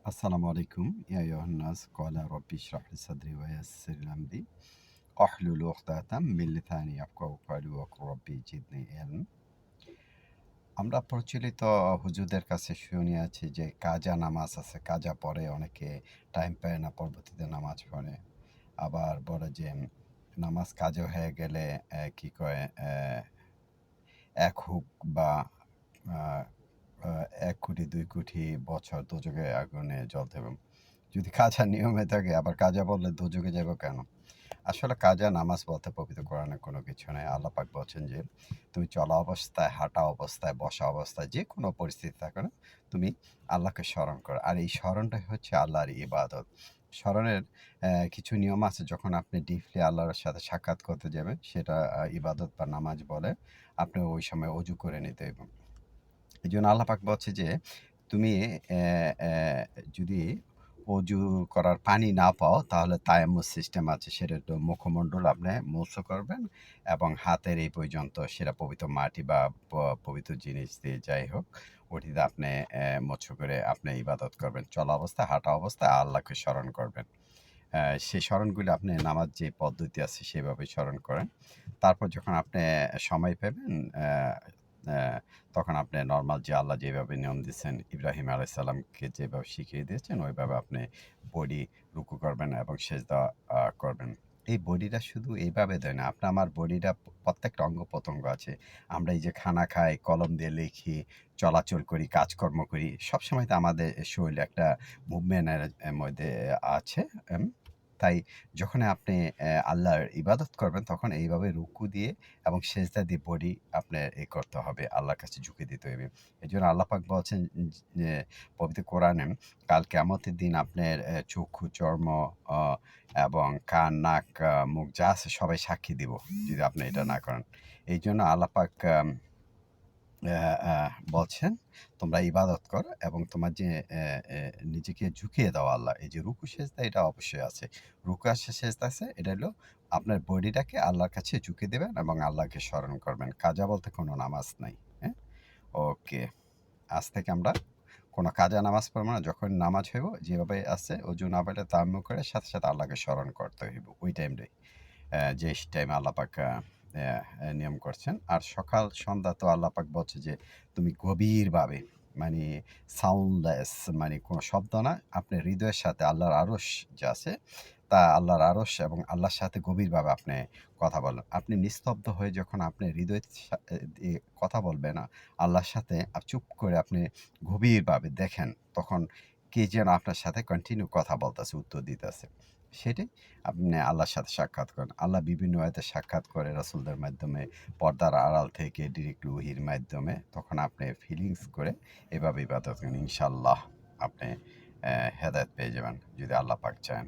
আসসালামু আলাইকুম ইয়া আইয়ুহান নাস ক্বালা রাব্বি ইশরাহ লি সাদরি ওয়া ইয়াসসির লি আমরি ওয়াহলুল উকদাতাম মিন লিসানি ইয়াফকাহু কওলি ওয়াকুর রাব্বি জিদনি ইলম। আমরা প্রচলিত হুজুরদের কাছে শুনে আছি যে কাজা নামাজ আছে, কাজা পড়ে অনেকে, টাইম পায় না পরবর্তীতে নামাজ পড়ে। আবার বলে যে নামাজ কাজা হয়ে গেলে কি কয় ১ হুক বা আ আ ১ কোটি ২ কোটি বছর দোজখে আগুনে জ্বলতে হবে। যদি কাজা নিয়মে থাকে, আবার কাজা বললে দোজখে যাবো কেন? আসলে কাজা নামাজ বলতে পবিত্র কোরআনে কোনো কিছু নাই। আল্লাহ পাক বলছেন যে, তুমি চলা অবস্থায়, হাঁটা অবস্থায়, বসা অবস্থায় যেকোনো পরিস্থিতি থাকো না, তুমি আল্লাহকে স্মরণ করো। আর এই স্মরণটাই হচ্ছে আল্লাহর ইবাদত। স্মরণের কিছু নিয়ম আছে, যখন আপনি ডিপলি আল্লাহর সাথে সাক্ষাৎ করতে যাবেন, সেটা ইবাদত বা নামাজ বলে। আপনি ওই সময় অজু করে নিতে হবে। এজন্য আল্লাহ পাক বলছে যে, তুমি অ্যা অ্যা যদি অজু করার পানি না পাও, তাহলে তায়াম্মুম সিস্টেম আছে। সেটা একটু মুখমণ্ডল আপনি মুছু করবেন এবং হাতের এই পর্যন্ত সেটা পবিত্র মাটি বা প পবিত্র জিনিস দিয়ে যাই হোক, ওটিতে আপনি মুছু করে আপনি ইবাদত করবেন। চলা অবস্থায়, হাঁটা অবস্থায় আল্লাহকে স্মরণ করবেন। সেই স্মরণগুলো আপনি নামাজ যে পদ্ধতি আছে সেভাবে স্মরণ করেন। তারপর যখন আপনি সময় পাবেন, অ্যা তখন আপনি নরমাল যে আল্লাহ যেভাবে নিয়ম দিয়েছেন, ইব্রাহিম আলাইহিস সালামকে যেভাবে শিখিয়ে দিয়েছেন, ওইভাবে আপনি বডি রুকু করবেন এবং সেজদা করবেন। এই বডিটা শুধু এইভাবে দেয় না, আপনার আমার বডিটা প্রত্যেকটা অঙ্গ-প্রত্যঙ্গ আছে। আমরা এই যে খানা খাই, কলম দিয়ে লিখি, চলাচল করি, কাজকর্ম করি, সবসময় তো আমাদের শরীরে একটা মুভমেন্টের মধ্যে আছে। এম তাই যখন আপনি আল্লাহর ইবাদত করবেন, তখন এইভাবে রুকু দিয়ে এবং সেজদা দিয়ে বডি আপনার করতে হবে, আল্লাহর কাছে ঝুঁকে দিতে হবে। এজন্য আল্লাহ পাক বলছেন যে পবিত্র কোরআনে, কাল কিয়ামতের দিন আপনার চক্ষু, চর্ম অ এবং কান, নাক, মুখ যা আছে সবাই সাক্ষী দিব, যদি আপনি এটা না করেন। এইজন্য আল্লাহ পাক অ্যা অ্যা বলছেন, তোমরা ইবাদত করো এবং তোমার যে নিজেকে ঝুঁকিয়ে দাও আল্লাহ। এই যে রুকু সেজদা, এটা অবশ্যই আছে। রুকু আর সেজদা আছে, এটা হলো আপনার বডিটাকে আল্লাহর কাছে ঝুঁকিয়ে দিবেন এবং আল্লাহকে স্মরণ করবেন। কাজা বলতে কোনো নামাজ নাই। হ্যাঁ? ওকে। আজ থেকে আমরা কোনো কাজা নামাজ পড়ব না। যখন নামাজ হইব, যেভাবে আছে ওজু না পারলে তায়াম্মুম করে সাথে, সাথে আল্লাহকে স্মরণ করতে হইব ওই টাইমটাই। যে টাইমে আল্লাহ পাক নিয়ম করছেন। আর সকাল সন্ধ্যা তো আল্লাহ পাক বলছে যে, তুমি গভীরভাবে, মানে সাউন্ডলেস, মানে কোনো শব্দ না, আপনি হৃদয়ের সাথে আল্লাহর আরশ যে আছে, তা আল্লাহর আরশ এবং আল্লাহর সাথে গভীরভাবে আপনি কথা বলেন। আপনি নিস্তব্ধ হয়ে যখন আপনি হৃদয়ের দিয়ে কথা বলবেন আল্লাহর সাথে, চুপ করে আপনি গভীরভাবে দেখেন, তখন কে যেন আপনার সাথে কন্টিনিউ কথা বলতেছে, উত্তর দিতেছে। সেটাই আপনি আল্লাহর সাথে সাক্ষাৎ করেন। আল্লাহ বিভিন্ন আয়াতে সাক্ষাৎ করে রাসূলদের মাধ্যমে, পর্দার আড়াল থেকে ডিরেক্টলি ওহীর মাধ্যমে। তখন আপনি ফিলিংস করে এভাবে ইবাদত করেন। ইনশাআল্লাহ আপনি হেদায়েত পেয়ে যাবেন, যদি আল্লাহ পাক চান।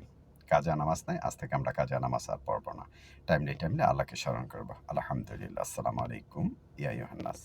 কাজা নামাজ নাই, আজ থেকে আমরা কাজা নামাজ আর পড়ব না। টাইমলি, টাইমলি আল্লাহকে স্মরণ করব। আলহামদুলিল্লাহ। আসসালামু আলাইকুম ইয়া আইয়ুহান নাস।